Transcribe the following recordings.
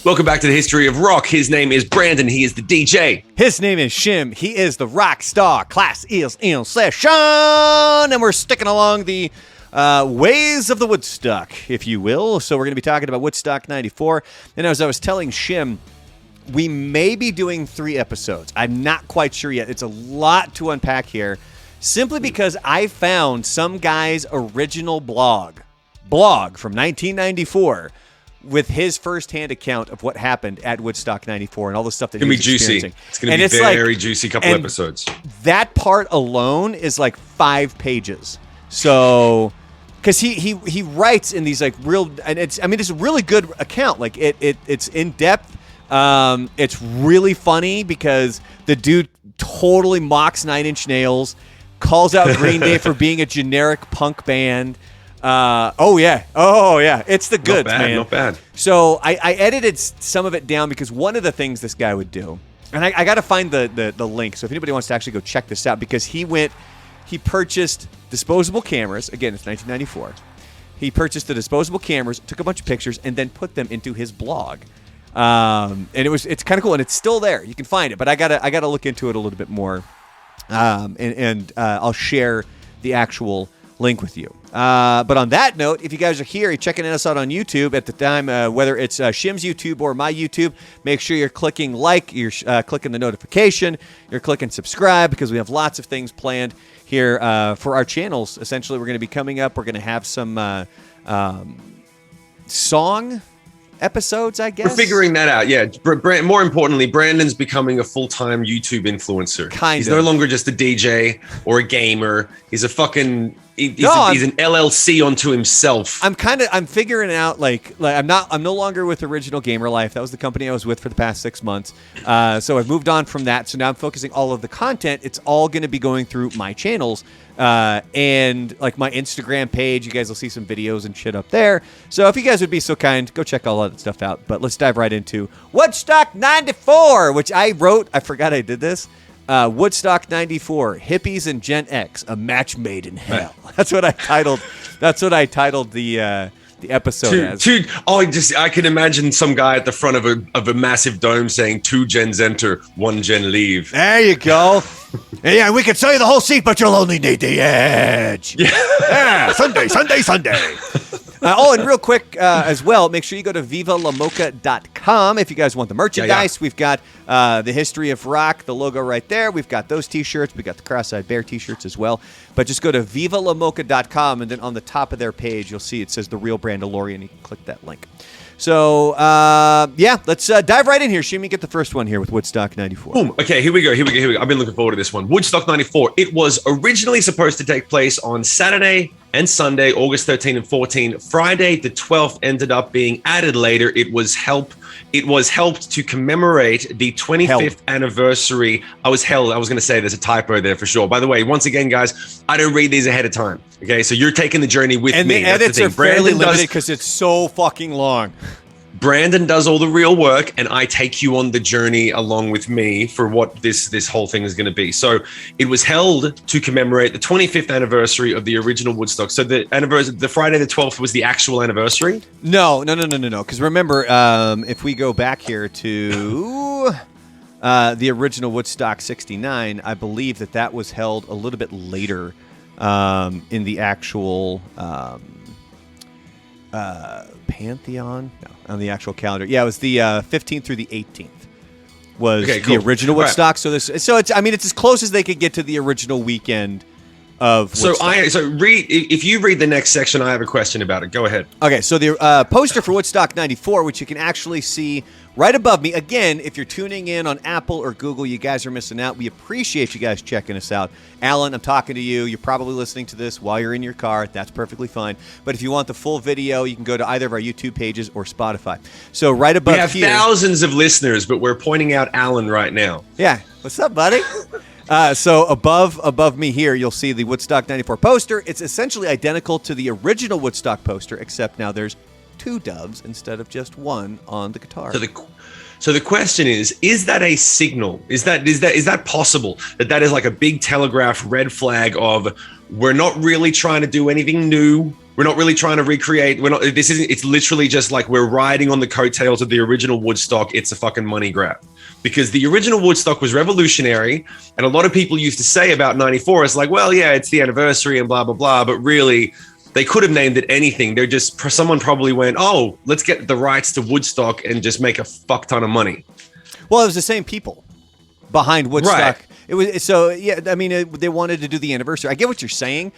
Welcome back to the History of Rock. His name is Brandon. He is the DJ. His name is Shim. He is the rock star. Class is in session. And we're sticking along the ways of the Woodstock, if you will. So we're going to be talking about Woodstock 94. And as I was telling Shim, we may be doing 3 episodes. I'm not quite sure yet. It's a lot to unpack here. Simply because I found some guy's original blog from 1994 with his firsthand account of what happened at Woodstock 94 and all the stuff that he was experiencing. It's going to be very juicy couple episodes. That part alone is like 5 pages. So, because he writes in these like real, and it's a really good account. Like it's in depth. It's really funny because the dude totally mocks Nine Inch Nails, calls out Green Day for being a generic punk band. Oh yeah, it's the goods, man. Not bad. So I edited some of it down because one of the things this guy would do, and I got to find the link. So if anybody wants to actually go check this out, because he purchased disposable cameras. Again, it's 1994. He purchased the disposable cameras, took a bunch of pictures, and then put them into his blog. And it's kind of cool, and it's still there. You can find it, but I gotta look into it a little bit more. And I'll share the actual link with you. But on that note, if you guys are here, you're checking us out on YouTube at the time, whether it's Shim's YouTube or my YouTube, make sure you're clicking like, you're clicking the notification, you're clicking subscribe, because we have lots of things planned here for our channels. Essentially, we're going to be coming up. We're going to have some song episodes, I guess. We're figuring that out, yeah. More importantly, Brandon's becoming a full-time YouTube influencer. He's no longer just a DJ or a gamer. He's a fucking... He's an LLC onto himself. I'm figuring out I'm no longer with Original Gamer Life. That was the company I was with for the past 6 months. So I've moved on from that. So now I'm focusing all of the content. It's all going to be going through my channels and like my Instagram page. You guys will see some videos and shit up there. So if you guys would be so kind, go check all that stuff out. But let's dive right into Woodstock 94, which I wrote. I forgot I did this. Woodstock 94, Hippies and Gen X, a match made in hell. That's what I titled the episode as. I can imagine some guy at the front of a massive dome saying 2 gens enter, 1 gen leave. There you go. Yeah, we can sell you the whole seat, but you'll only need the edge. Yeah, Sunday. And real quick as well, make sure you go to vivalamocha.com if you guys want the merchandise. We've got the History of Rock, the logo right there. We've got those T-shirts. We've got the Cross-Eyed Bear T-shirts as well. But just go to vivalamocha.com, and then on the top of their page, you'll see it says The Real Brandalorian. You can click that link. So, let's dive right in here. Shimmy, get the first one here with Woodstock 94. Boom. Okay, here we go. I've been looking forward to this one. Woodstock 94. It was originally supposed to take place on Saturday and Sunday, August 13 and 14. Friday, the 12th, ended up being added later. It was helped to commemorate the 25th anniversary. I was going to say there's a typo there for sure. By the way, once again, guys, I don't read these ahead of time. Okay, so you're taking the journey with me. And the edits are fairly limited because it's so fucking long. Brandon does all the real work, and I take you on the journey along with me for what this whole thing is going to be. So it was held to commemorate the 25th anniversary of the original Woodstock. So the Friday the 12th was the actual anniversary? No. Because remember, if we go back here to the original Woodstock 69, I believe that was held a little bit later in the actual... Pantheon? No, on the actual calendar. Yeah, it was the 15th through the 18th was the original Woodstock. Right. So it's as close as they could get to the original weekend of Woodstock. If you read the next section, I have a question about it. Go ahead. Okay, so the poster for Woodstock 94, which you can actually see right above me. Again, if you're tuning in on Apple or Google, you guys are missing out. We appreciate you guys checking us out. Alan, I'm talking to you. You're probably listening to this while you're in your car. That's perfectly fine. But if you want the full video, you can go to either of our YouTube pages or Spotify. So right above here. We have thousands of listeners, but we're pointing out Alan right now. Yeah. What's up, buddy? So above me here, you'll see the Woodstock 94 poster. It's essentially identical to the original Woodstock poster, except now there's 2 doves instead of just 1 on the guitar. So the question is that a signal? Is that possible? That is like a big telegraph red flag of we're not really trying to do anything new. We're not really trying to recreate. We're not. This isn't. It's literally just like we're riding on the coattails of the original Woodstock. It's a fucking money grab, because the original Woodstock was revolutionary, and a lot of people used to say about '94, it's like, well, yeah, it's the anniversary and blah blah blah, but really, they could have named it anything. They're just someone probably went, oh, let's get the rights to Woodstock and just make a fuck ton of money. Well, it was the same people behind Woodstock. Right. It was so yeah. I mean, they wanted to do the anniversary. I get what you're saying.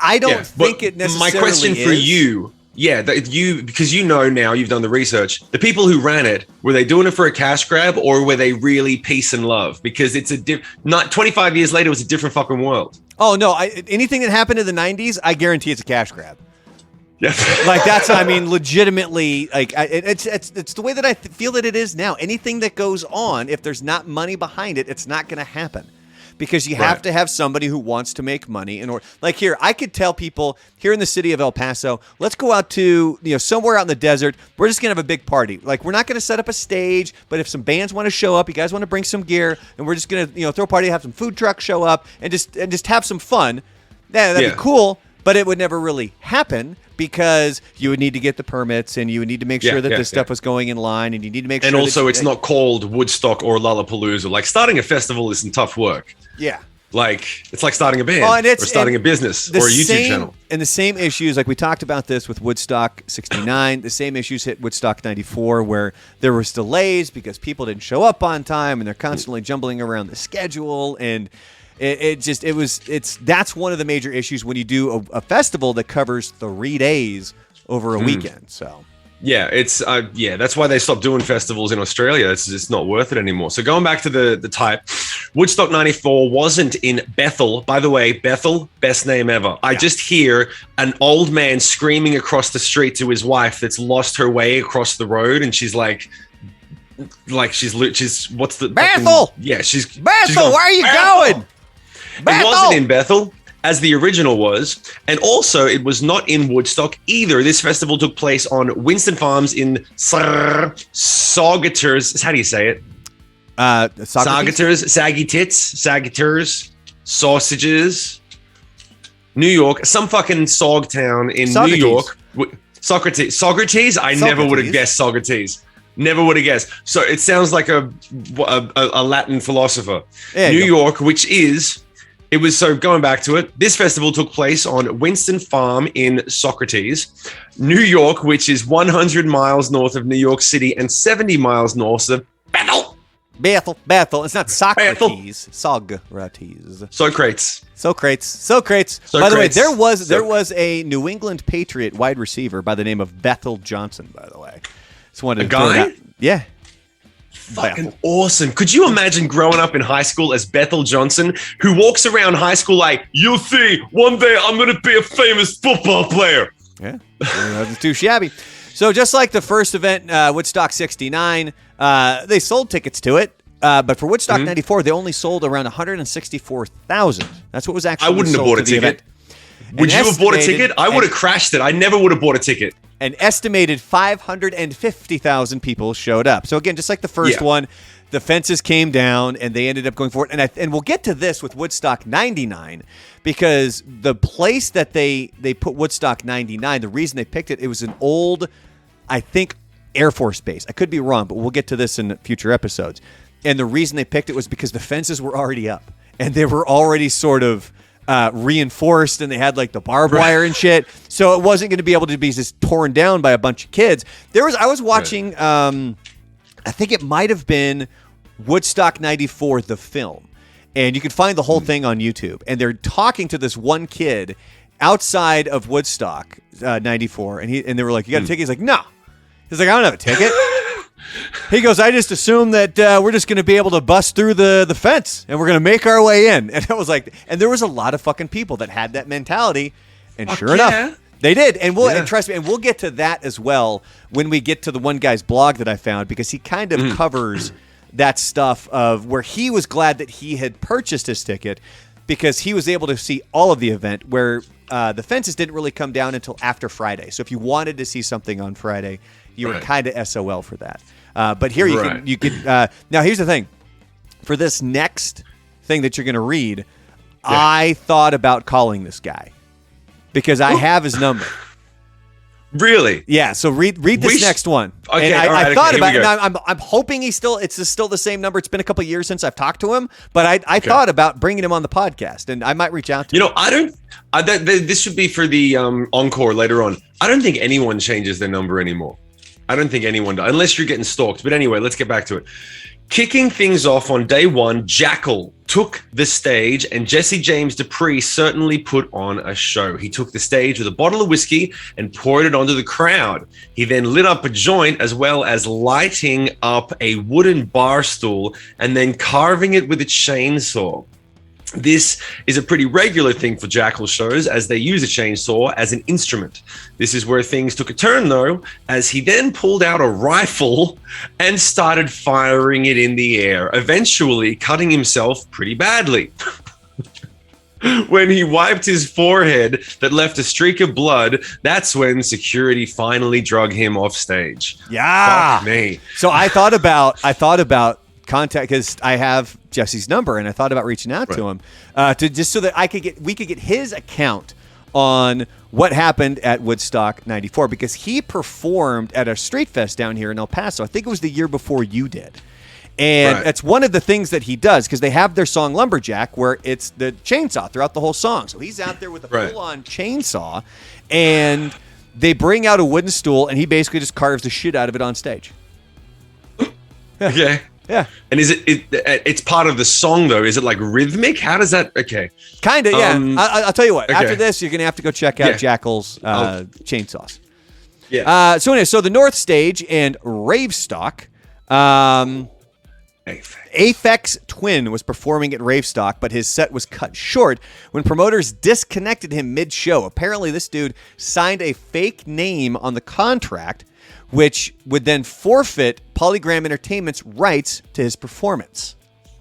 I don't think it necessarily. My question for you, because now you've done the research. The people who ran it, were they doing it for a cash grab, or were they really peace and love? Because it's not 25 years later, it was a different fucking world. Oh no! Anything that happened in the '90s, I guarantee it's a cash grab. Yeah. Like that's, I mean, legitimately, like it's the way that I feel that it is now. Anything that goes on, if there's not money behind it, it's not going to happen. Because you have to have somebody who wants to make money in order. Like here, I could tell people here in the city of El Paso, let's go out to somewhere out in the desert. We're just gonna have a big party. Like we're not gonna set up a stage, but if some bands want to show up, you guys want to bring some gear, and we're just gonna throw a party, have some food trucks show up, and just have some fun. That'd be cool. But it would never really happen because you would need to get the permits and you would need to make sure that this stuff was going in line, and you need to make sure. And also, it's not called Woodstock or Lollapalooza. Like starting a festival is some tough work. Yeah. Like it's like starting a band or starting a business or a YouTube channel. And the same issues, like we talked about this with Woodstock 69, the same issues hit Woodstock 94, where there was delays because people didn't show up on time and they're constantly jumbling around the schedule. And that's one of the major issues when you do a festival that covers 3 days over a weekend. So. Yeah, it's that's why they stopped doing festivals in Australia. It's not worth it anymore. So going back to the type, Woodstock 94 wasn't in Bethel. By the way, Bethel, best name ever. Yeah. I just hear an old man screaming across the street to his wife that's lost her way across the road, and she's like she's what's the Bethel? Fucking, she's Bethel. Where are you going? Bethel! It wasn't in Bethel, as the original was, and also it was not in Woodstock either. This festival took place on Winston Farms in Saugaters. How do you say it? Saugaters, saggy tits, Saugaters, sausages, New York, some fucking sog town in New York. Socrates. I never would have guessed Socrates. Never would have guessed. So it sounds like a Latin philosopher. New York, which is. It was, so going back to it, this festival took place on Winston Farm in Socrates, New York, which is 100 miles north of New York City and 70 miles north of Bethel. Bethel. It's not Socrates. Socrates. Socrates. By the way, there was a New England Patriot wide receiver by the name of Bethel Johnson, by the way. Just wanted a guy? Yeah. Fucking awesome. Could you imagine growing up in high school as Bethel Johnson, who walks around high school like, you'll see, one day I'm going to be a famous football player. Yeah, it wasn't too shabby. So just like the first event, Woodstock 69, they sold tickets to it. But for Woodstock 94, they only sold around 164,000. That's what was actually sold. I wouldn't have bought a ticket. Would you have bought a ticket? I would have crashed it. I never would have bought a ticket. An estimated 550,000 people showed up. So again, just like the first one, the fences came down and they ended up going forward. And we'll get to this with Woodstock 99, because the place that they put Woodstock 99, the reason they picked it, it was an old, I think, Air Force base. I could be wrong, but we'll get to this in future episodes. And the reason they picked it was because the fences were already up and they were already sort of reinforced, and they had like the barbed wire and shit, so it wasn't going to be able to be just torn down by a bunch of kids. I was watching, I think it might have been Woodstock 94, the film, and you can find the whole thing on YouTube, and they're talking to this one kid outside of Woodstock 94, and they were like, you got a ticket? He's like, no. He's like, I don't have a ticket. He goes, I just assumed that we're just going to be able to bust through the fence and we're going to make our way in. And I was like, and there was a lot of fucking people that had that mentality. And sure enough, they did. And and trust me, and we'll get to that as well when we get to the one guy's blog that I found, because he kind of covers that stuff of where he was glad that he had purchased his ticket because he was able to see all of the event, where the fences didn't really come down until after Friday. So if you wanted to see something on Friday, you were kind of SOL for that. But here you can now here's the thing. For this next thing that you're going to read, I thought about calling this guy because I have his number. Really? Yeah. So read this next one. Okay. And all right, I thought about it. and I'm hoping it's still the same number. It's been a couple of years since I've talked to him, but I thought about bringing him on the podcast, and I might reach out to him. This should be for the encore later on. I don't think anyone changes their number anymore. I don't think anyone does, unless you're getting stalked. But anyway, let's get back to it. Kicking things off on day one, Jackal took the stage, and Jesse James Dupree certainly put on a show. He took the stage with a bottle of whiskey and poured it onto the crowd. He then lit up a joint, as well as lighting up a wooden bar stool and then carving it with a chainsaw. This is a pretty regular thing for Jackal shows, as they use a chainsaw as an instrument. This is where things took a turn, though, as he then pulled out a rifle and started firing it in the air, eventually cutting himself pretty badly. When he wiped his forehead that left a streak of blood, that's when security finally drug him off stage. Yeah. Fuck me. So I thought about contact, because I have Jesse's number, and I thought about reaching out to him to just so that we could get his account on what happened at Woodstock 94, because he performed at a street fest down here in El Paso. I think it was the year before you did. And that's one of the things that he does, because they have their song Lumberjack, where it's the chainsaw throughout the whole song. So he's out there with a full-on chainsaw, and they bring out a wooden stool, and he basically just carves the shit out of it on stage. Okay. Yeah. And it's part of the song, though? Is it like rhythmic? How does that? Okay. Kind of, yeah. I'll tell you what. Okay. After this, you're going to have to go check out Jackal's chainsaws. Yeah. So the North Stage and Revolver, Aphex Twin was performing at Revolver, but his set was cut short when promoters disconnected him mid-show. Apparently, this dude signed a fake name on the contract, which would then forfeit Polygram Entertainment's rights to his performance.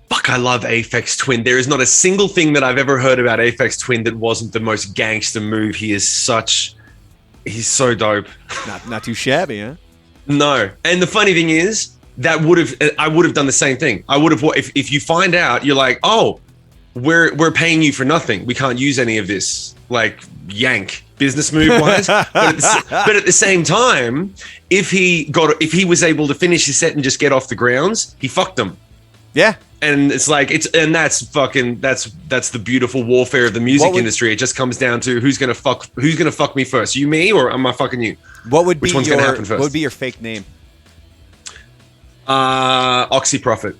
Fuck, I love Aphex Twin. There is not a single thing that I've ever heard about Aphex Twin that wasn't the most gangster move. He's so dope. Not too shabby, huh? No. And the funny thing is, I would have done the same thing. I would have, if you find out, you're like, oh, we're paying you for nothing. We can't use any of this, like, yank business move wise. but at the same time, if he was able to finish his set and just get off the grounds, he fucked them. Yeah. And it's like that's the beautiful warfare of the music industry. It just comes down to who's gonna fuck me first, you, me, or am I fucking you? Which one's gonna happen first? What would be your fake name? Oxyprofit.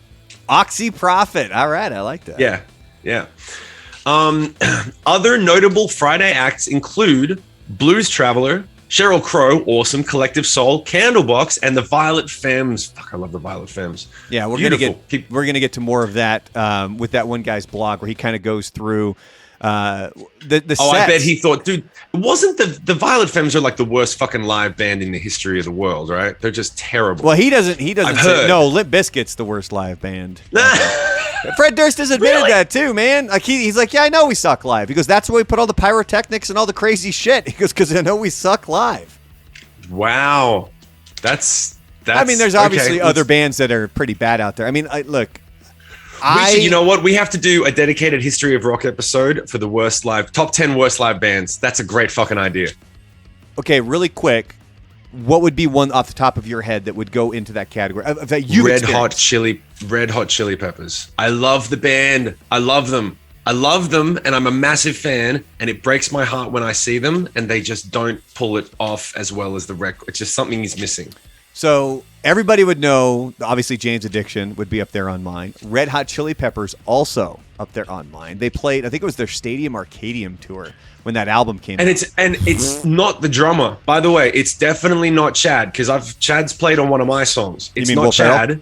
Oxyprofit. All right, I like that. Yeah. Other notable Friday acts include Blues Traveler, Sheryl Crow, awesome, Collective Soul, Candlebox, and the Violet Femmes. Fuck, I love the Violet Femmes. Yeah, we're gonna get to more of that with that one guy's blog, where he kind of goes through the sets. I bet he thought, dude, wasn't the Violet Femmes are like the worst fucking live band in the history of the world, right? They're just terrible. Well, he doesn't I've heard. No, Limp Bizkit's the worst live band. Fred Durst has admitted that too, man. Like he's like, yeah, I know we suck live. He goes, that's where we put all the pyrotechnics and all the crazy shit. He goes, because I know we suck live. Wow, that's. I mean, there's obviously other bands that are pretty bad out there. I mean, look. You know what? We have to do a dedicated history of rock episode for the top 10 worst live bands. That's a great fucking idea. Okay, really quick. What would be one off the top of your head that would go into that category? Red Hot Chili Peppers. I love the band. I love them, and I'm a massive fan, and it breaks my heart when I see them, and they just don't pull it off as well as the record. It's just something is missing. So everybody would know, obviously Jane's Addiction would be up there on mine. Red Hot Chili Peppers also up there on mine. They played, I think it was their Stadium Arcadium tour when that album came out. And it's not the drummer, by the way. It's definitely not Chad, because Chad's played on one of my songs. It's not Chad.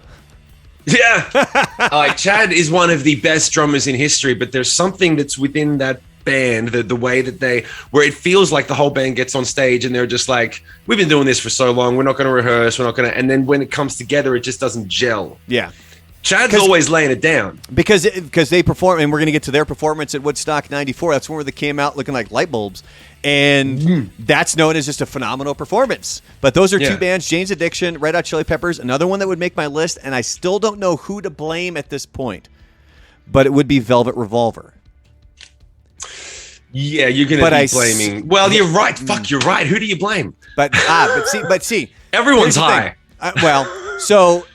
Yeah. Chad is one of the best drummers in history, but there's something that's within that band, the way that where it feels like the whole band gets on stage and they're just like, we've been doing this for so long, we're not going to rehearse, and then when it comes together, it just doesn't gel. Yeah. Chad's always laying it down. Because they perform, and we're going to get to their performance at Woodstock 94. That's where they came out looking like light bulbs. And that's known as just a phenomenal performance. But those are two bands, Jane's Addiction, Red Hot Chili Peppers, another one that would make my list, and I still don't know who to blame at this point. But it would be Velvet Revolver. Yeah, you're going to be blaming. Well, you're right. Fuck, you're right. Who do you blame? But see, Everyone's here's the thing. high. So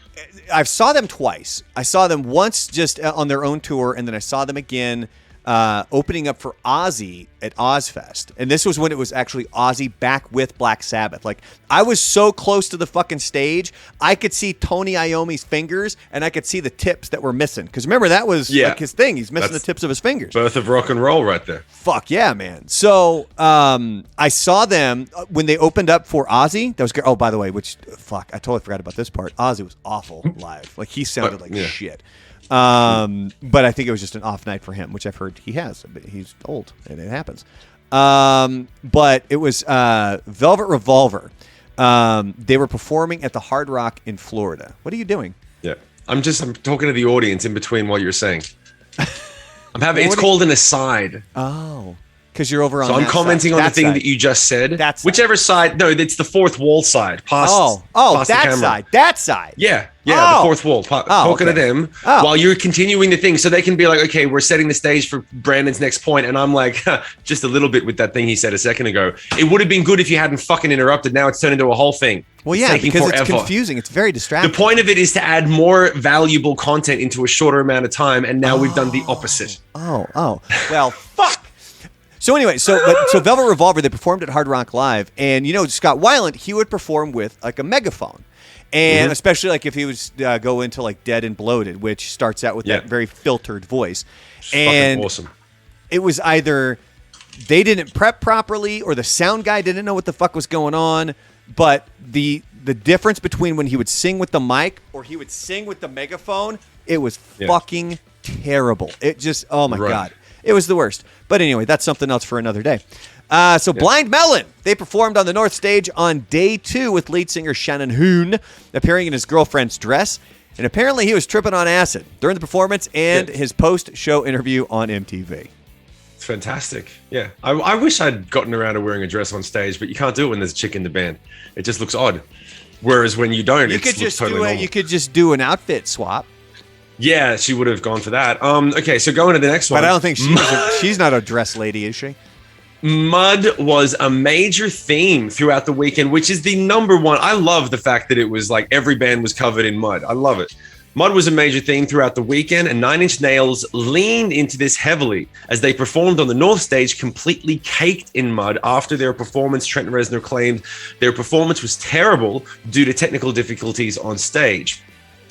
I saw them twice. I saw them once just on their own tour, and then I saw them again opening up for Ozzy at Ozfest. And this was when it was actually Ozzy back with Black Sabbath. Like, I was so close to the fucking stage, I could see Tony Iommi's fingers, and I could see the tips that were missing. Because remember, that was like his thing. He's missing the tips of his fingers. Birth of rock and roll right there. Fuck yeah, man. So I saw them when they opened up for Ozzy. That was good. Oh, by the way, I totally forgot about this part. Ozzy was awful live. Like, he sounded like shit. But I think it was just an off night for him, which I've heard he has. He's old, and it happens. But it was Velvet Revolver. They were performing at the Hard Rock in Florida. What are you doing? Yeah, I'm talking to the audience in between what you're saying. It's called an aside. Oh. Because you're over on. So I'm commenting on the thing that you just said. Whichever side. No, it's the fourth wall side. Past that the camera. side. That side. Yeah, the fourth wall. Talking to them while you're continuing the thing, so they can be like, okay, we're setting the stage for Brandon's next point, and I'm like, just a little bit with that thing he said a second ago. It would have been good if you hadn't fucking interrupted. Now it's turned into a whole thing. Well, yeah, because it's confusing. It's very distracting. The point of it is to add more valuable content into a shorter amount of time, and now we've done the opposite. Well, fuck. So anyway, so Velvet Revolver, they performed at Hard Rock Live, and Scott Weiland, he would perform with like a megaphone, and especially like if he was go into like Dead and Bloated, which starts out with that very filtered voice, and fucking awesome. It was either they didn't prep properly or the sound guy didn't know what the fuck was going on, but the difference between when he would sing with the mic or he would sing with the megaphone, it was fucking terrible. It just, oh my God. It was the worst. But anyway, that's something else for another day. Blind Melon, they performed on the North Stage on day 2 with lead singer Shannon Hoon appearing in his girlfriend's dress. And apparently he was tripping on acid during the performance and his post-show interview on MTV. It's fantastic. Yeah. I wish I'd gotten around to wearing a dress on stage, but you can't do it when there's a chick in the band. It just looks odd. Whereas when you don't, it looks totally normal. You could just do an outfit swap. Yeah, she would have gone for that. Okay, so going to the next one. But I don't think she's not a dress lady, is she? Mud was a major theme throughout the weekend, which is the number one. I love the fact that it was like every band was covered in mud. I love it. Mud was a major theme throughout the weekend, and Nine Inch Nails leaned into this heavily as they performed on the North Stage completely caked in mud. After their performance, Trent Reznor claimed their performance was terrible due to technical difficulties on stage.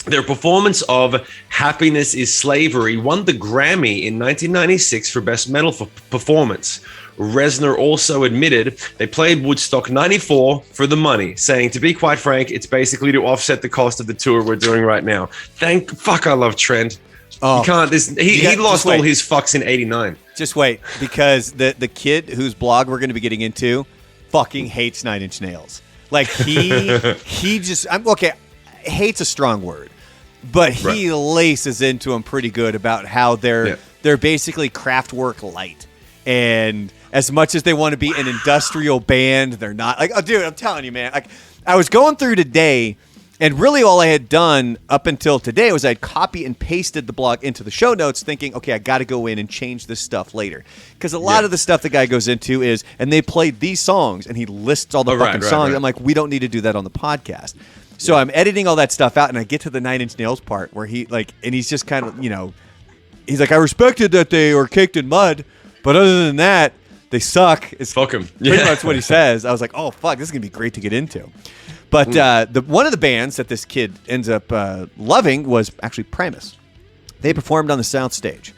Their performance of Happiness is Slavery won the Grammy in 1996 for Best Metal Performance. Reznor also admitted they played Woodstock 94 for the money, saying, to be quite frank, it's basically to offset the cost of the tour we're doing right now. I love Trent. You can't. He lost all his fucks in 89. Just wait, because the kid whose blog we're going to be getting into fucking hates Nine Inch Nails. Like, he just, hate's a strong word. But he laces into them pretty good about how they're basically Kraftwerk light. And as much as they want to be an industrial band, they're not. Like, oh, dude, I'm telling you, man. Like, I was going through today, and really all I had done up until today was I'd copy and pasted the blog into the show notes thinking, okay, I got to go in and change this stuff later. Because a lot of the stuff the guy goes into is, and they played these songs, and he lists all the fucking songs. Right. I'm like, we don't need to do that on the podcast. So I'm editing all that stuff out, and I get to the Nine Inch Nails part where he's just kind of, he's like, I respected that they were caked in mud, but other than that, they suck. It's fuck him. Pretty much what he says. I was like, oh, fuck, this is going to be great to get into. But one of the bands that this kid ends up loving was actually Primus. They performed on the South Stage,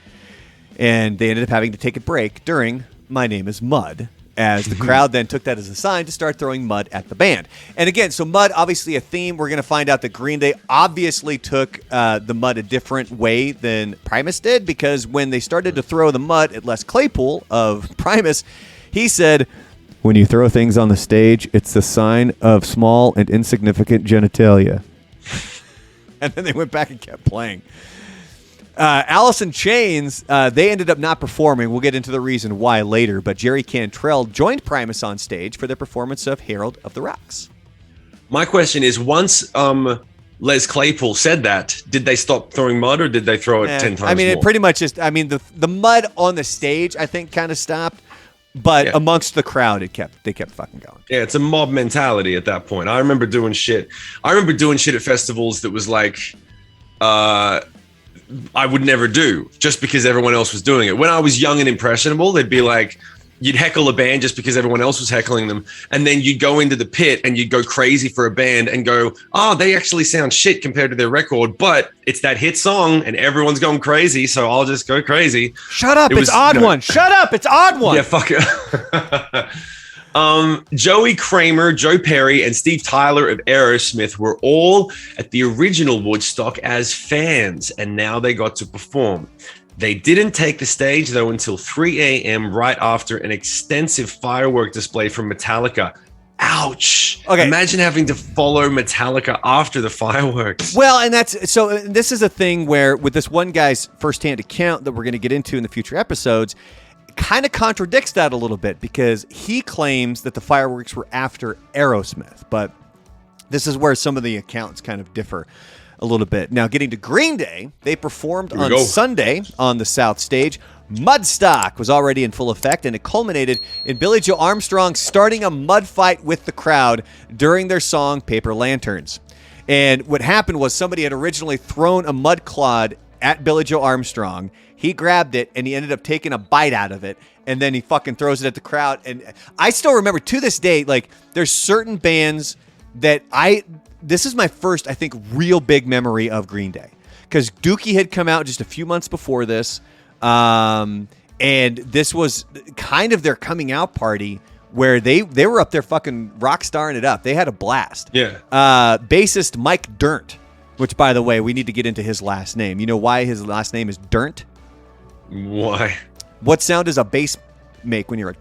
and they ended up having to take a break during My Name is Mud, as the crowd then took that as a sign to start throwing mud at the band. And again, so mud, obviously a theme. We're going to find out that Green Day obviously took the mud a different way than Primus did, because when they started to throw the mud at Les Claypool of Primus, he said, when you throw things on the stage, it's a sign of small and insignificant genitalia. And then they went back and kept playing. Alice in Chains, they ended up not performing. We'll get into the reason why later, but Jerry Cantrell joined Primus on stage for their performance of Herald of the Rocks. My question is, once Les Claypool said that, did they stop throwing mud, or did they throw it 10 times more? It pretty much just, the mud on the stage, I think, kind of stopped, But amongst the crowd, they kept fucking going. Yeah, it's a mob mentality at that point. I remember doing shit at festivals that was like, I would never do just because everyone else was doing it. When I was young and impressionable, they'd be like, you'd heckle a band just because everyone else was heckling them. And then you'd go into the pit and you'd go crazy for a band and go, oh, they actually sound shit compared to their record, but it's that hit song and everyone's going crazy. So I'll just go crazy. Shut up. It's Odd One. Shut up. It's Odd One. Yeah, fuck it. Joey Kramer, Joe Perry, and Steve Tyler of Aerosmith were all at the original Woodstock as fans, and now they got to perform. They didn't take the stage, though, until 3 a.m. right after an extensive firework display from Metallica. Ouch. Okay. Imagine having to follow Metallica after the fireworks. Well, and this is a thing where with this one guy's firsthand account that we're going to get into in the future episodes, kind of contradicts that a little bit because he claims that the fireworks were after Aerosmith, but this is where some of the accounts kind of differ a little bit. Now, getting to Green Day, they performed on Sunday on the South Stage. Mudstock was already in full effect, and it culminated in Billie Joe Armstrong starting a mud fight with the crowd during their song Paper Lanterns. And what happened was somebody had originally thrown a mud clod at Billie Joe Armstrong. He grabbed it, and he ended up taking a bite out of it, and then he fucking throws it at the crowd. And I still remember to this day, like, there's certain bands that this is my first, I think, real big memory of Green Day. Because Dookie had come out just a few months before this, and this was kind of their coming out party where they were up there fucking rock starring it up. They had a blast. Yeah. Bassist Mike Dirnt, which, by the way, we need to get into his last name. You know why his last name is Dirnt? Why? What sound does a bass make when you're like...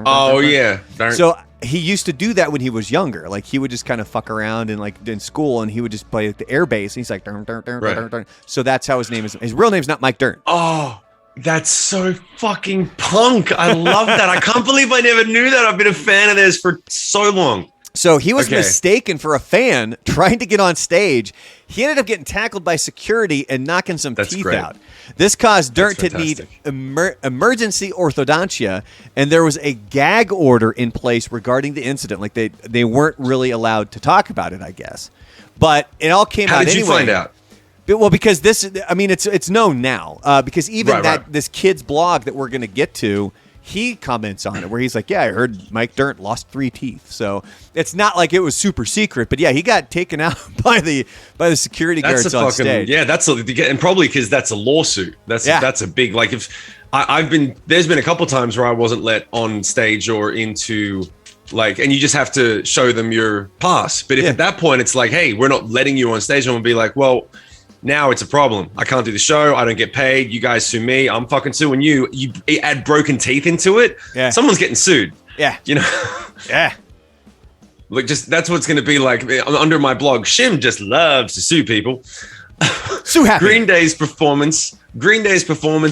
Oh, yeah. So he used to do that when he was younger. Like, he would just kind of fuck around in school, and he would just play the air bass, and he's like... Right. So that's how his name is. His real name's not Mike Dirnt. Oh, that's so fucking punk. I love that. I can't believe I never knew that. I've been a fan of theirs for so long. So he was mistaken for a fan trying to get on stage. He ended up getting tackled by security and knocking some teeth out. This caused Dirnt to need emergency orthodontia, and there was a gag order in place regarding the incident. Like, they weren't really allowed to talk about it, I guess. But it all came out anyway. How did you find out? Well, because it's known now. Because even this kid's blog that we're going to get to, he comments on it where he's like, yeah, I heard Mike Dirnt lost 3 teeth. So it's not like it was super secret, but yeah, he got taken out by the security guards on stage. Yeah, and probably because that's a lawsuit. That's a big, like, if there's been a couple times where I wasn't let on stage or into, like, and you just have to show them your pass. But if at that point it's like, hey, we're not letting you on stage, I'm gonna be like, well, now it's a problem. I can't do the show. I don't get paid. You guys sue me. I'm fucking suing you. You add broken teeth into it. Yeah. Someone's getting sued. Yeah. You know? Yeah. Like, just that's what it's going to be like under my blog. Shim just loves to sue people. So happy. Green Day's performance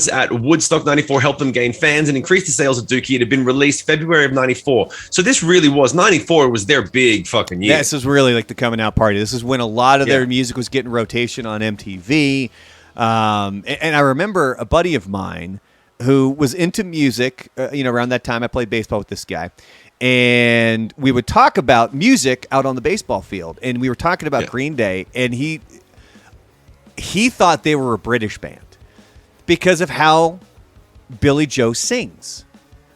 at Woodstock 94 helped them gain fans and increase the sales of Dookie. It had been released February of 94. So this really was, 94 was their big fucking year. This was really like the coming out party. This is when a lot of their music was getting rotation on MTV. And I remember a buddy of mine who was into music, around that time I played baseball with this guy. And we would talk about music out on the baseball field. And we were talking about Green Day, and he thought they were a British band because of how Billie Joe sings.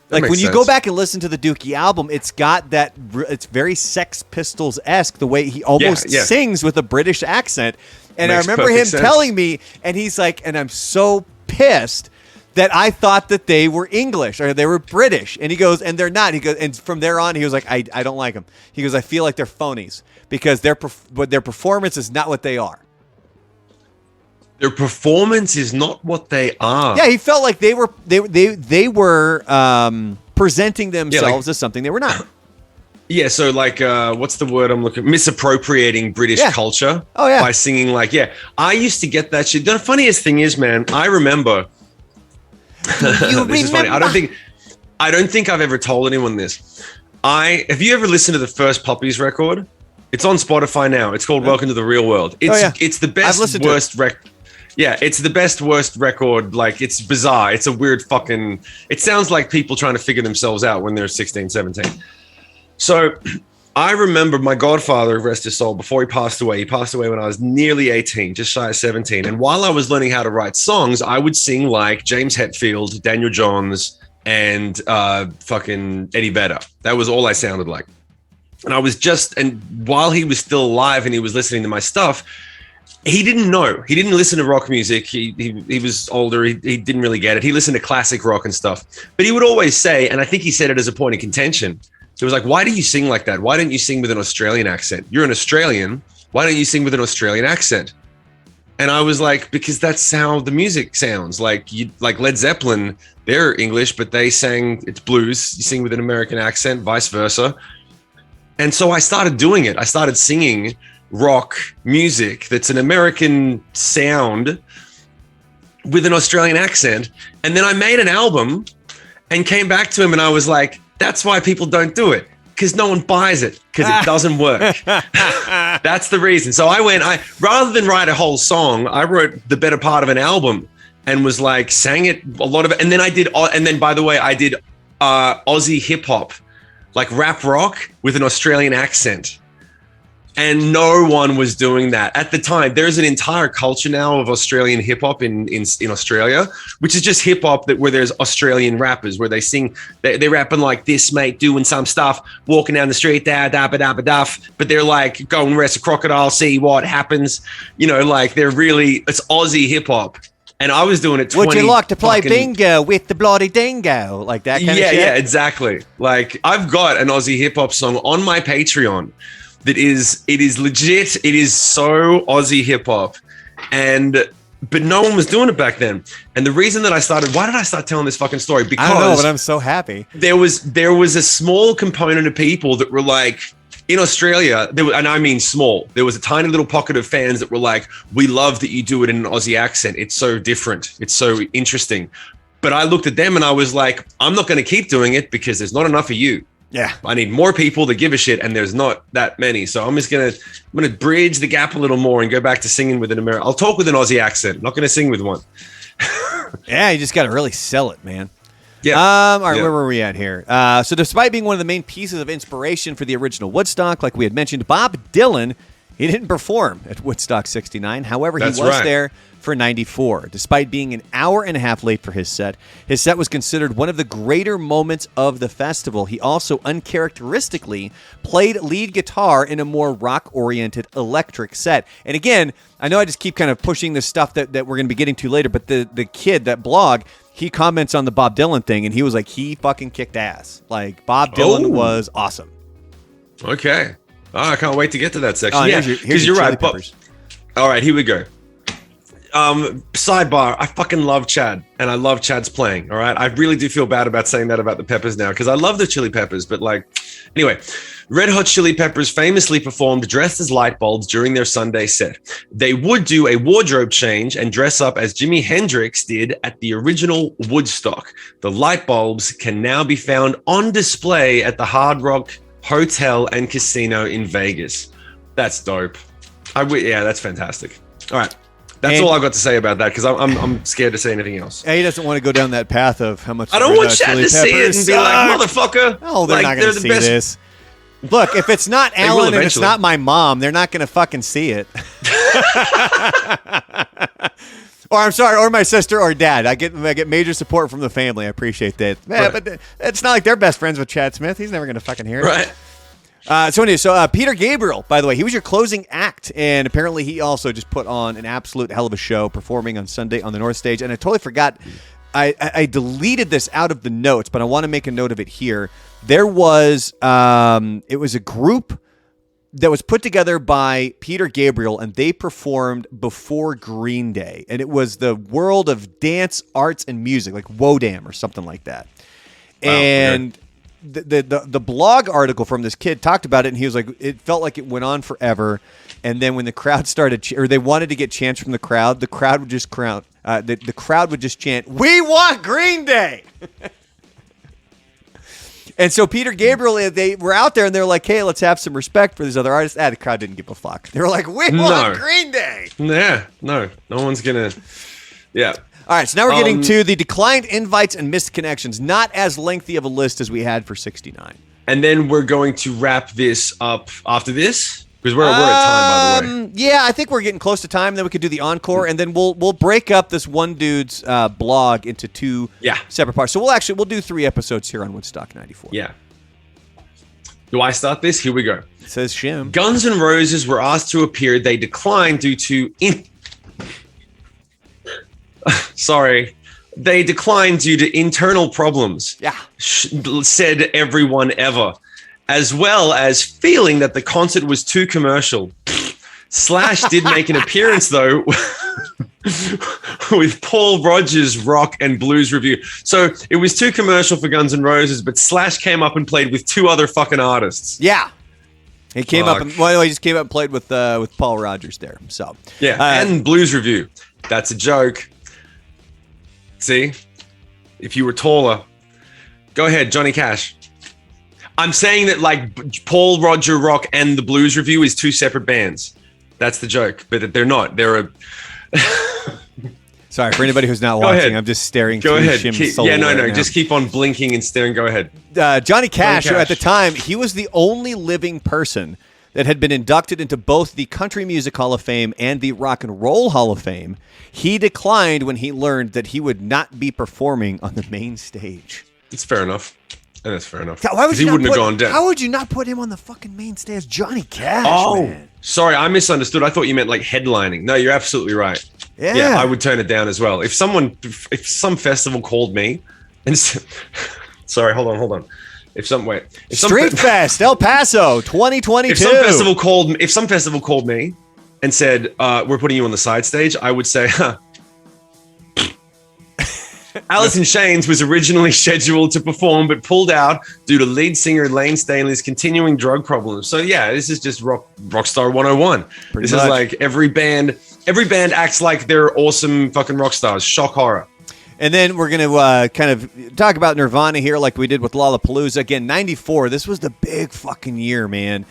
Like, when you go back and listen to the Dookie album, it's got that, it's very Sex Pistols-esque, the way he almost sings with a British accent. And I remember him telling me, and he's like, and I'm so pissed that I thought that they were English or they were British. And he goes, and they're not. He goes, and from there on, he was like, I don't like them. He goes, I feel like they're phonies because their performance is not what they are. Their performance is not what they are. Yeah, he felt like they were presenting themselves as something they were not. Yeah, so like, what's the word I'm looking? Misappropriating British culture. Oh yeah, by singing like, I used to get that shit. The funniest thing is, man, I remember. This is funny. I don't think I've ever told anyone this. Have you ever listened to the first Puppies record? It's on Spotify now. It's called Welcome to the Real World. It's the best, worst record. Yeah, it's the best worst record. Like, it's bizarre. It's a weird fucking. It sounds like people trying to figure themselves out when they're 16, 17. So I remember my godfather, rest his soul, before he passed away when I was nearly 18, just shy of 17. And while I was learning how to write songs, I would sing like James Hetfield, Daniel Johns, and fucking Eddie Vedder. That was all I sounded like. And while he was still alive and he was listening to my stuff, he didn't know. He didn't listen to rock music. He was older. He didn't really get it. He listened to classic rock and stuff. But he would always say, and I think he said it as a point of contention, it was like, why do you sing like that? Why don't you sing with an Australian accent? You're an Australian. Why don't you sing with an Australian accent? And I was like, because that's how the music sounds. Like Led Zeppelin, they're English, but they sang, it's blues. You sing with an American accent, vice versa. And so I started doing it. I started singing rock music that's an American sound with an Australian accent. And then I made an album and came back to him and I was like, that's why people don't do it, because no one buys it, because it doesn't work. That's the reason. So rather than write a whole song, I wrote the better part of an album and was like, sang it, a lot of it. And then by the way, I did Aussie hip hop, like rap rock with an Australian accent. And no one was doing that at the time. There's an entire culture now of Australian hip hop in Australia, which is just hip hop where there's Australian rappers where they sing, they're rapping like this, mate, doing some stuff, walking down the street, da da ba da ba duff. But they're like, go and arrest a crocodile, see what happens. You know, like it's Aussie hip hop. And I was doing it 20 Would you like to play bingo with the bloody dingo? Like that kind of shit? Yeah, exactly. Like, I've got an Aussie hip hop song on my Patreon it is legit. It is so Aussie hip hop. But no one was doing it back then. And the reason that why did I start telling this fucking story? Because I don't know, but I'm so happy. There was a small component of people that were like, in Australia, and I mean small, there was a tiny little pocket of fans that were like, we love that you do it in an Aussie accent. It's so different. It's so interesting. But I looked at them and I was like, I'm not going to keep doing it because there's not enough of you. Yeah. I need more people to give a shit, and there's not that many. So I'm gonna bridge the gap a little more and go back to singing with an American. I'll talk with an Aussie accent. I'm not gonna sing with one. Yeah, you just gotta really sell it, man. Yeah. All right, where were we at here? So despite being one of the main pieces of inspiration for the original Woodstock, like we had mentioned, Bob Dylan, he didn't perform at Woodstock 69. However, he was there for 94. Despite being an hour and a half late for his set was considered one of the greater moments of the festival. He also uncharacteristically played lead guitar in a more rock-oriented electric set. And again, I know I just keep kind of pushing this stuff that we're going to be getting to later, but the kid, that blog, he comments on the Bob Dylan thing, and he was like, he fucking kicked ass. Like, Bob Dylan was awesome. Okay. Oh, I can't wait to get to that section. Oh, yeah, because you're right. All right, here we go. Sidebar, I fucking love Chad, and I love Chad's playing, all right? I really do feel bad about saying that about the Peppers now, because I love the Chili Peppers, but anyway, Red Hot Chili Peppers famously performed dressed as light bulbs during their Sunday set. They would do a wardrobe change and dress up as Jimi Hendrix did at the original Woodstock. The light bulbs can now be found on display at the Hard Rock Hotel and Casino in Vegas. That's dope. Yeah, that's fantastic. All right. That's all I got to say about that, because I'm scared to say anything else. He doesn't want to go down that path of how much. I don't want Chad to see it and be like, motherfucker. Oh, they're not going to see this. Look, if it's not Alan and it's not my mom, they're not going to fucking see it. Or I'm sorry, or my sister or dad. I get major support from the family. I appreciate that. Yeah, right. But it's not like they're best friends with Chad Smith. He's never going to fucking hear it. Right. So Peter Gabriel, by the way, he was your closing act, and apparently he also just put on an absolute hell of a show performing on Sunday on the North Stage. And I totally forgot, I deleted this out of the notes, but I want to make a note of it here. There was, it was a group that was put together by Peter Gabriel, and they performed before Green Day, and it was the World of Dance, Arts, and Music, like WODAM or something like that. Wow, and... Okay. The blog article from this kid talked about it, and he was like, it felt like it went on forever. And then when the crowd started, or they wanted to get chants from the crowd would just the crowd would just chant, "We want Green Day." And so Peter Gabriel, they were out there and they're like, hey, let's have some respect for these other artists. The crowd didn't give a fuck. They were like, we want Green Day. Yeah, no one's gonna. Yeah. All right, so now we're getting to the declined invites and missed connections. Not as lengthy of a list as we had for 69. And then we're going to wrap this up after this because we're at time, by the way. Yeah, I think we're getting close to time. Then we could do the encore, and then we'll break up this one dude's blog into two separate parts. So we'll do 3 episodes here on Woodstock 94. Yeah. Do I start this? Here we go. It says Shim. Guns N' Roses were asked to appear. They declined due to They declined due to internal problems. Yeah. Said everyone ever. As well as feeling that the concert was too commercial. Slash did make an appearance, though, with Paul Rogers' rock and blues review. So it was too commercial for Guns N' Roses, but Slash came up and played with 2 other fucking artists. Yeah. He came up and he just came up and played with Paul Rogers there. So and blues review. That's a joke. See, if you were taller, go ahead, Johnny Cash. I'm saying that like Paul Roger Rock and the Blues Review is 2 separate bands. That's the joke, but they're not. They're a. Sorry for anybody who's not watching. I'm just staring. Go through ahead. Shim's soul right now. Just keep on blinking and staring. Go ahead. Johnny Cash, at the time, he was the only living person that had been inducted into both the Country Music Hall of Fame and the Rock and Roll Hall of Fame. He declined when he learned that he would not be performing on the main stage. It's fair enough. And that's fair enough. Why would he wouldn't have gone down. How would you not put him on the fucking main stage? Johnny Cash, man. Sorry, I misunderstood. I thought you meant like headlining. No, you're absolutely right. Yeah, I would turn it down as well. If some festival called me and sorry, hold on. Street Fest, El Paso, 2022. If some festival called me and said, we're putting you on the side stage, I would say, Alice in Chains was originally scheduled to perform but pulled out due to lead singer Lane Stanley's continuing drug problems. So yeah, this is just Rockstar 101. This is like every band acts like they're awesome fucking rock stars. Shock horror. And then we're going to kind of talk about Nirvana here like we did with Lollapalooza. Again, 94, this was the big fucking year, man.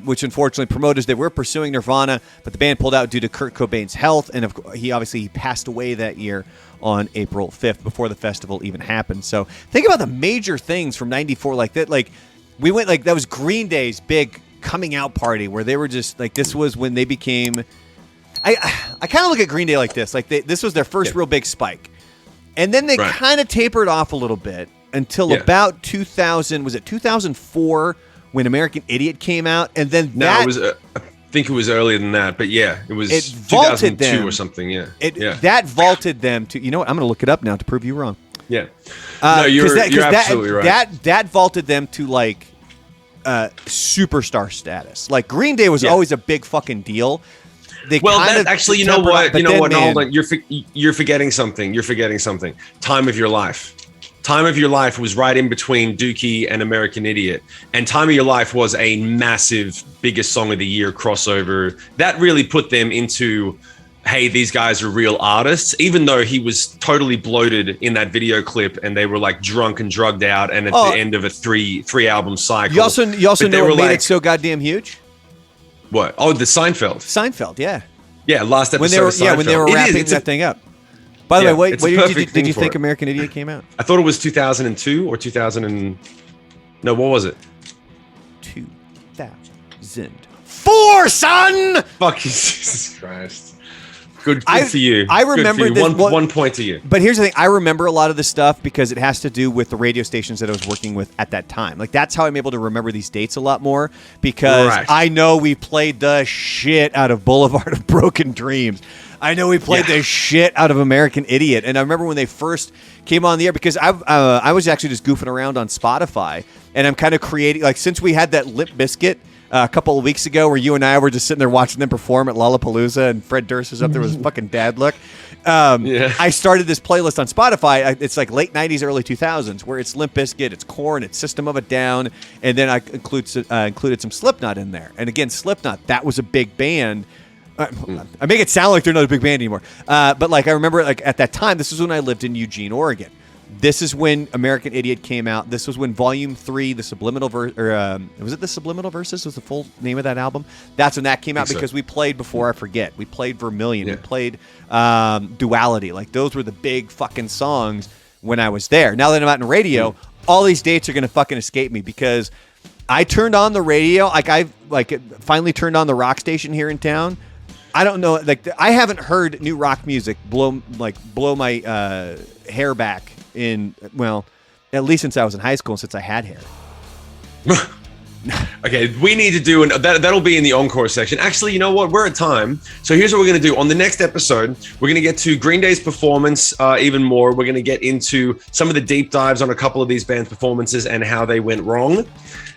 Which unfortunately promoters, they were pursuing Nirvana, but the band pulled out due to Kurt Cobain's health. And he passed away that year on April 5th before the festival even happened. So think about the major things from 94 like that. Like we went like that was Green Day's big coming out party where they were just like, this was when they became, I kind of look at Green Day like this. Like this was their first real big spike. And then they kind of tapered off a little bit until about 2000, was it 2004 when American Idiot came out? And then it was, I think it was earlier than that, but yeah, it was 2002 or something. Yeah. That vaulted them to, you know what? I'm going to look it up now to prove you wrong. Yeah. No, you're absolutely right. That vaulted them to like superstar status. Like Green Day was always a big fucking deal. You know what? No, hold on. You're forgetting something. Time of Your Life. Time of Your Life was right in between Dookie and American Idiot. And Time of Your Life was a massive, biggest song of the year crossover. That really put them into, hey, these guys are real artists, even though he was totally bloated in that video clip and they were like drunk and drugged out and at the end of a three album cycle. You also know what made it so goddamn huge? What? Oh, the Seinfeld, yeah. Yeah, last episode of Seinfeld. When they were wrapping that thing up. By the way, did you think American Idiot came out? I thought it was 2002 or 2000 and... No, what was it? 2004, son! Fuck Jesus Christ. Good for you. I remember this. One point to you. But here's the thing. I remember a lot of this stuff because it has to do with the radio stations that I was working with at that time. Like, that's how I'm able to remember these dates a lot more because I know we played the shit out of Boulevard of Broken Dreams. I know we played the shit out of American Idiot. And I remember when they first came on the air because I was actually just goofing around on Spotify and I'm kind of creating, like, since we had that Limp Bizkit a couple of weeks ago where you and I were just sitting there watching them perform at Lollapalooza and Fred Durst was up there with his fucking dad look. I started this playlist on Spotify. It's like late 90s, early 2000s where it's Limp Bizkit, it's Korn, it's System of a Down, and then I included some Slipknot in there. And again, Slipknot, that was a big band. I make it sound like they're not a big band anymore. But like I remember like at that time, this was when I lived in Eugene, Oregon. This is when American Idiot came out. This was when Volume 3, the Subliminal Verse, or was it the Subliminal Verses? Was the full name of that album? That's when that came out because we played Before I Forget. We played Vermilion. We played Duality. Like, those were the big fucking songs when I was there. Now that I'm out in radio, all these dates are going to fucking escape me because I turned on the radio. I finally turned on the rock station here in town. I don't know. Like, I haven't heard new rock music blow my hair back in, well, at least since I was in high school and since I had hair. Okay, we need to do that'll be in the encore section. Actually, you know what? We're at time. So here's what we're going to do. On the next episode, we're going to get to Green Day's performance even more. We're going to get into some of the deep dives on a couple of these bands' performances and how they went wrong.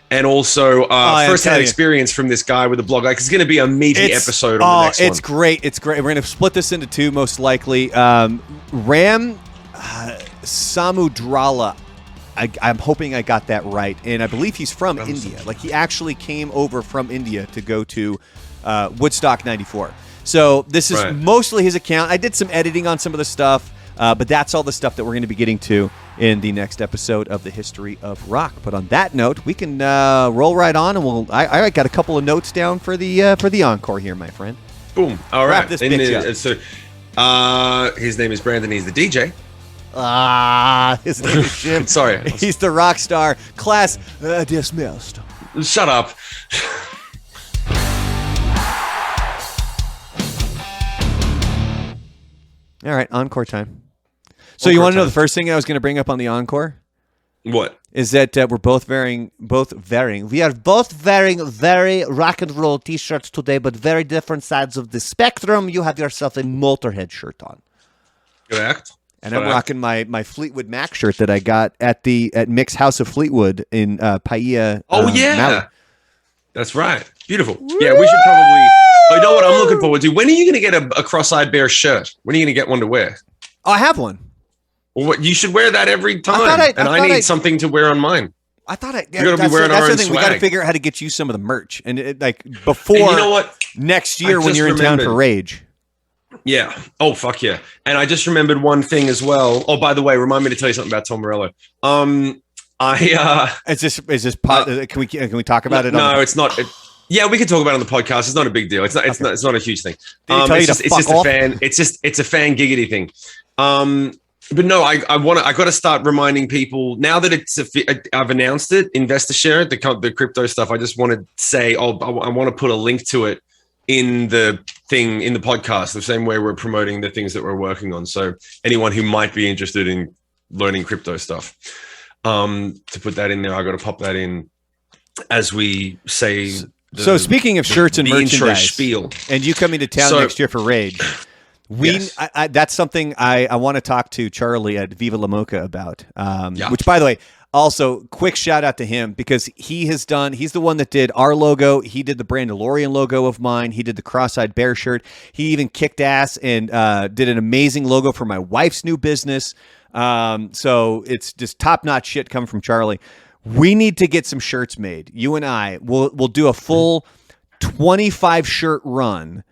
And also first-hand experience from this guy with the blog. Like, it's going to be a meaty episode on the next one. It's great. It's great. We're going to split this into two, most likely. Ram Samudrala. I'm hoping I got that right. And I believe he's from India. Like, he actually came over from India to go to Woodstock 94. So this is mostly his account. I did some editing on some of the stuff, but that's all the stuff that we're going to be getting to in the next episode of the History of Rock. But on that note, we can roll right on, and I got a couple of notes down for the encore here, my friend. Boom. All right. This bitch so, his name is Brandon. He's the DJ. His name is Shim. Sorry. He's the rock star. Class dismissed. Shut up. All right, encore time. So you want to know the first thing I was going to bring up on the encore? What? Is that we are both wearing very rock and roll t-shirts today, but very different sides of the spectrum. You have yourself a Motorhead shirt on. Correct. And I'm rocking my Fleetwood Mac shirt that I got at Mick's House of Fleetwood in Paia. Maui. That's right. Beautiful. Yeah, we should probably. Oh, you know what I'm looking forward to? When are you going to get a cross-eyed bear shirt? When are you going to get one to wear? Oh, I have one. Well, you should wear that every time. I need something to wear on mine. I thought you got to be wearing our own swag. We got to figure out how to get you some of the merch, and before and you know what? Next year when you're in town for Rage. Yeah. Oh, fuck yeah. And I just remembered one thing as well. Oh, by the way, remind me to tell you something about Tom Morello. Is this can we talk about it? No, it's not. Yeah, we can talk about it on the podcast. It's not a big deal. It's not a huge thing. It's just a fan giggity thing. But no, I got to start reminding people now that I've announced it, Investor Share, the crypto stuff. I just want to say, I want to put a link to it in the thing in the podcast, the same way we're promoting the things that we're working on. So anyone who might be interested in learning crypto stuff, to put that in there, I got to pop that in as we say. So speaking of shirts and merchandise, spiel, and you coming to town next year for Rage, that's something I want to talk to Charlie at Viva La Mocha about. Which, by the way, also quick shout out to him because he's the one that did our logo. He did the Brandalorian logo of mine. He did the cross-eyed bear shirt. He even kicked ass and did an amazing logo for my wife's new business. So it's just top-notch shit coming from Charlie. We need to get some shirts made. You and I we'll do a full 25 shirt run,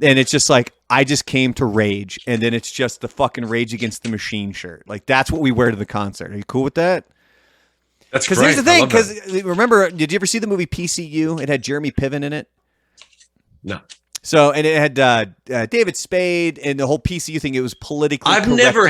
and it's just like I just came to Rage, and then it's just the fucking Rage Against the Machine shirt. Like that's what we wear to the concert. Are you cool with that? That's great. Because here's the thing. Because remember, did you ever see the movie PCU? It had Jeremy Piven in it. No. So and it had David Spade and the whole PCU thing. It was politically. I've never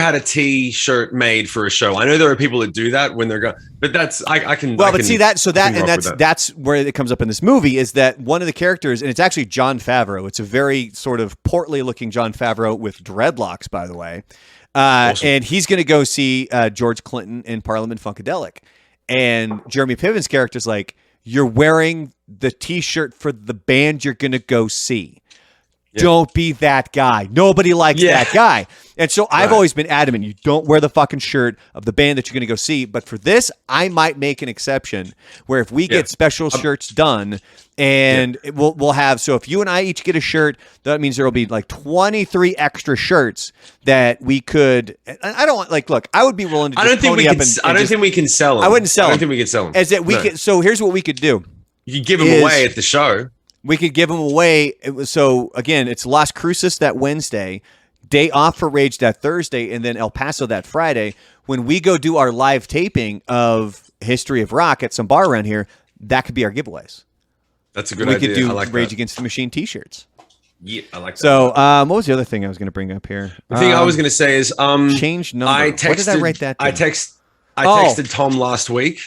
had a T-shirt made for a show. I know there are people that do that when they're going, but that's I can. Well, but see that. So that's where it comes up in this movie is that one of the characters, and it's actually Jon Favreau. It's a very sort of portly-looking Jon Favreau with dreadlocks, by the way, awesome. And he's going to go see George Clinton in Parliament Funkadelic, and Jeremy Piven's character is like, "You're wearing the T-shirt for the band you're going to go see." Yeah. Don't be that guy. Nobody likes that guy. And so I've always been adamant, you don't wear the fucking shirt of the band that you're going to go see. But for this, I might make an exception where if we get special shirts done and we'll have, so if you and I each get a shirt, that means there will be like 23 extra shirts that we could, I don't want, like, look, I would be willing to just I don't think we can sell them. I wouldn't sell them. I don't think we can sell them. As that we could, so here's what we could do. You could give them away at the show. We could give them away. So, again, it's Las Cruces that Wednesday. day off for Rage that Thursday, and then El Paso that Friday. When we go do our live taping of History of Rock at some bar around here, that could be our giveaways. That's a good we idea. could do I like Rage that. Against the Machine T-shirts. Yeah, I like that. So, what was the other thing I was going to bring up here? The thing I was going to say is, change number. I What did I write that down? I texted Tom last week.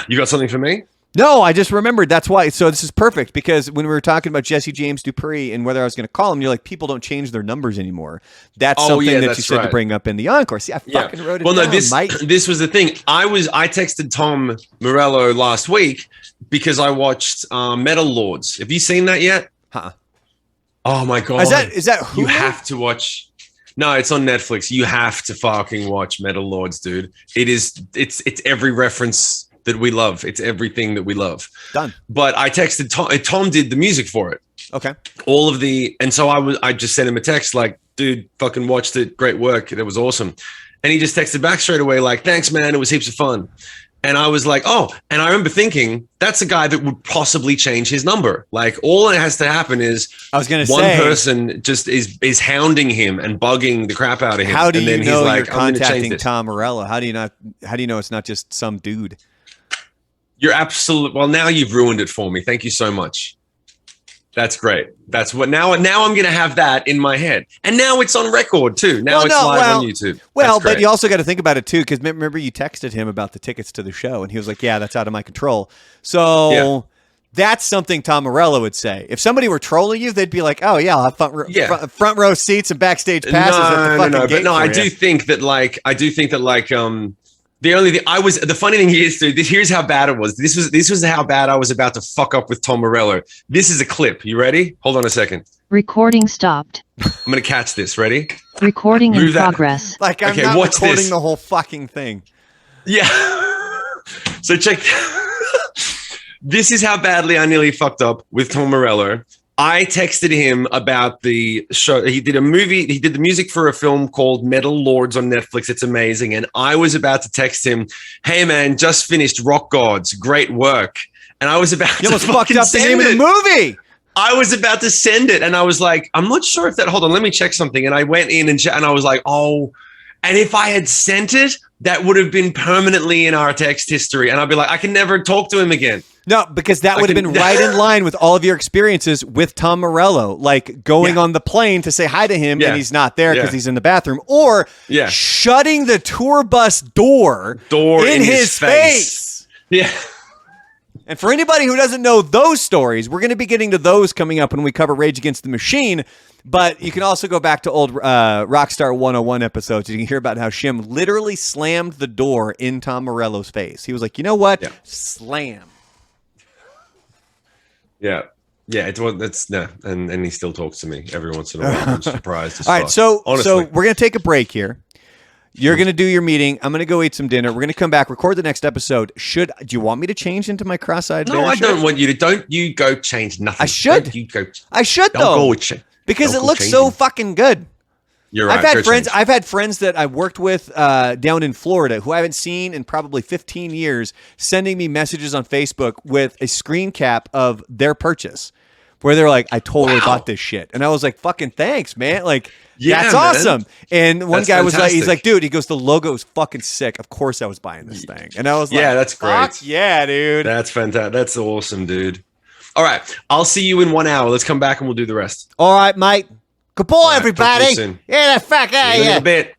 You got something for me? No, I just remembered. That's why. So this is perfect because when we were talking about Jesse James Dupree and whether I was going to call him, you're like, people don't change their numbers anymore. That's something that you said to bring up in the encore. See, I fucking wrote it down. Well, no, this was the thing. I texted Tom Morello last week because I watched Metal Lords. Have you seen that yet? Huh. Oh my god! Is that Hulu? You have to watch. No, it's on Netflix. You have to fucking watch Metal Lords, dude. It's every reference that we love. It's everything that we love. Done. But I texted Tom. Tom did the music for it. Okay. And so I just sent him a text like, dude, fucking watched it. Great work. It was awesome. And he just texted back straight away like, thanks, man. It was heaps of fun. And I was like, oh, and I remember thinking that's a guy that would possibly change his number. Like all that has to happen is one person just is hounding him and bugging the crap out of him. How do and you then know he's like, you're contacting Tom Morello? How do you know it's not just some dude? You're absolutely, well, now you've ruined it for me. Thank you so much. That's great. That's what now I'm going to have that in my head. And now it's on record too. Now it's live on YouTube. Well, but you also got to think about it too, because remember you texted him about the tickets to the show and he was like, yeah, that's out of my control. So that's something Tom Morello would say. If somebody were trolling you, they'd be like, oh yeah, I'll have front row seats and backstage passes at the fucking gate. But no, I do think that the funny thing is, dude, here's how bad it was. This was how bad I was about to fuck up with Tom Morello. This is a clip. You ready? Hold on a second. Recording stopped. I'm going to catch this. Ready? Recording in progress. Like I'm not recording the whole fucking thing. Yeah. So check. This is how badly I nearly fucked up with Tom Morello. I texted him about the show. He did a movie. He did the music for a film called Metal Lords on Netflix. It's amazing. And I was about to text him, hey, man, just finished Rock Gods. Great work. And I was about to almost fucked up the name of the movie. I was about to send it. And I was like, I'm not sure if that, hold on, let me check something. And I went in and I was like, oh, and if I had sent it, that would have been permanently in our text history. And I'd be like, I can never talk to him again. No, because that would have been right in line with all of your experiences with Tom Morello, like going on the plane to say hi to him and he's not there because he's in the bathroom, or shutting the tour bus door in his face. Yeah. And for anybody who doesn't know those stories, we're going to be getting to those coming up when we cover Rage Against the Machine. But you can also go back to old Rockstar 101 episodes. You can hear about how Shim literally slammed the door in Tom Morello's face. He was like, you know what? Slam. Yeah. Yeah, and he still talks to me every once in a while. I'm surprised. All right, so we're going to take a break here. You're going to do your meeting. I'm going to go eat some dinner. We're going to come back, record the next episode. Do you want me to change into my cross-eyed bear? No, I don't want you to. Don't you go change nothing. I should. I should, though. Because it looks so fucking good. You're right. I've had friends that I worked with down in Florida who I haven't seen in probably 15 years sending me messages on Facebook with a screen cap of their purchase where they're like, I totally bought this shit. And I was like, fucking thanks, man. Like, that's awesome. And one guy was like, he's like, dude, he goes, the logo is fucking sick. Of course I was buying this thing. And I was like, that's great. Fuck yeah, dude. That's fantastic. That's awesome, dude. All right. I'll see you in 1 hour. Let's come back and we'll do the rest. All right, mate. Good boy, everybody. Yeah, the fuck out of here. In a bit.